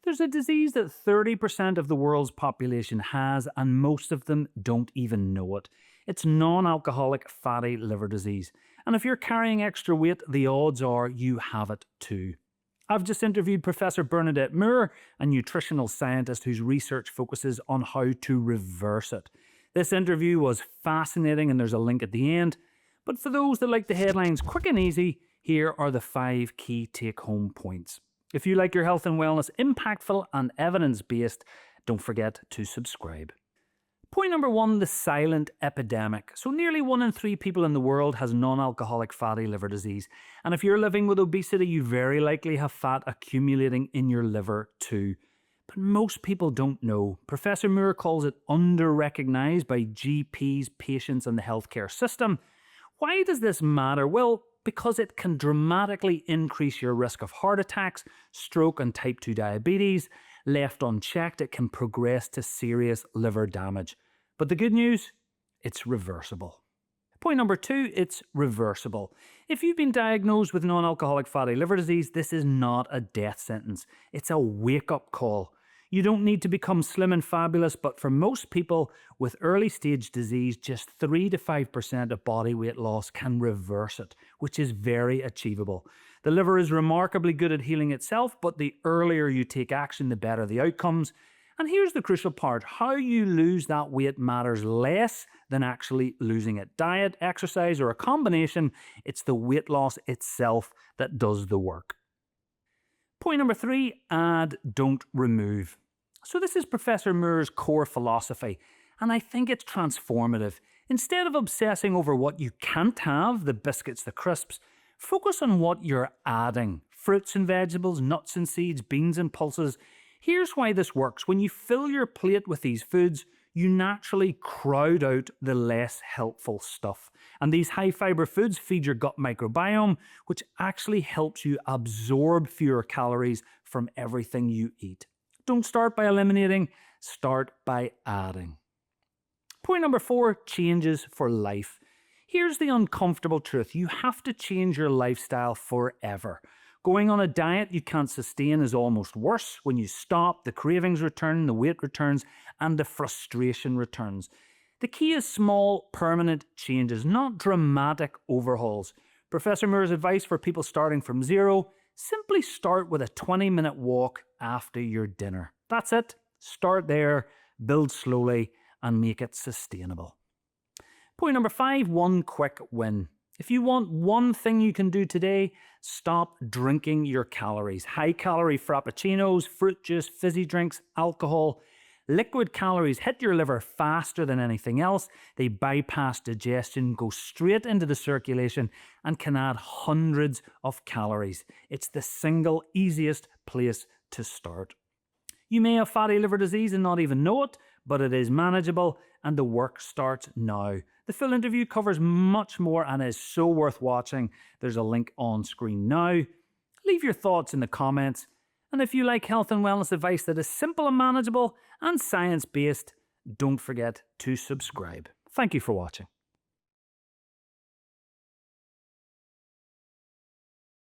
There's a disease that 30% of the world's population has, and most of them don't even know it. It's non-alcoholic fatty liver disease. And if you're carrying extra weight, the odds are you have it too. I've just interviewed Professor Bernadette Moore, a nutritional scientist whose research focuses on how to reverse it. This interview was fascinating, and there's a link at the end. But for those that like the headlines quick and easy, here are the 5 key take-home points. If you like your health and wellness impactful and evidence-based, don't forget to subscribe. Point number 1, the silent epidemic. So nearly 1 in 3 people in the world has non-alcoholic fatty liver disease. And if you're living with obesity, you very likely have fat accumulating in your liver too. But most people don't know. Professor Moore calls it under-recognised by GPs, patients and the healthcare system. Why does this matter? Well, because it can dramatically increase your risk of heart attacks, stroke and type 2 diabetes. Left unchecked, it can progress to serious liver damage. But the good news, it's reversible. Point number 2, it's reversible. If you've been diagnosed with non-alcoholic fatty liver disease, this is not a death sentence. It's a wake-up call. You don't need to become slim and fabulous, but for most people with early stage disease, just 3 to 5% of body weight loss can reverse it, which is very achievable. The liver is remarkably good at healing itself, but the earlier you take action, the better the outcomes. And here's the crucial part. How you lose that weight matters less than actually losing it. Diet, exercise, or a combination, it's the weight loss itself that does the work. Point number 3, add, don't remove. So this is Professor Moore's core philosophy, and I think it's transformative. Instead of obsessing over what you can't have, the biscuits, the crisps, focus on what you're adding. Fruits and vegetables, nuts and seeds, beans and pulses. Here's why this works. When you fill your plate with these foods, you naturally crowd out the less helpful stuff. And these high fiber foods feed your gut microbiome, which actually helps you absorb fewer calories from everything you eat. Don't start by eliminating, start by adding. Point number 4, changes for life. Here's the uncomfortable truth. You have to change your lifestyle forever. Going on a diet you can't sustain is almost worse. When you stop, the cravings return, the weight returns, and the frustration returns. The key is small, permanent changes, not dramatic overhauls. Professor Moore's advice for people starting from zero: simply start with a 20-minute walk after your dinner. That's it. Start there, build slowly, and make it sustainable. Point number 5, one quick win. If you want one thing you can do today, stop drinking your calories. High-calorie frappuccinos, fruit juice, fizzy drinks, alcohol. Liquid calories hit your liver faster than anything else. They bypass digestion, go straight into the circulation, and can add hundreds of calories. It's the single easiest place to start. You may have fatty liver disease and not even know it, but it is manageable, and the work starts now. The full interview covers much more and is so worth watching. There's a link on screen now. Leave your thoughts in the comments. And if you like health and wellness advice that is simple and manageable and science-based, don't forget to subscribe. Thank you for watching.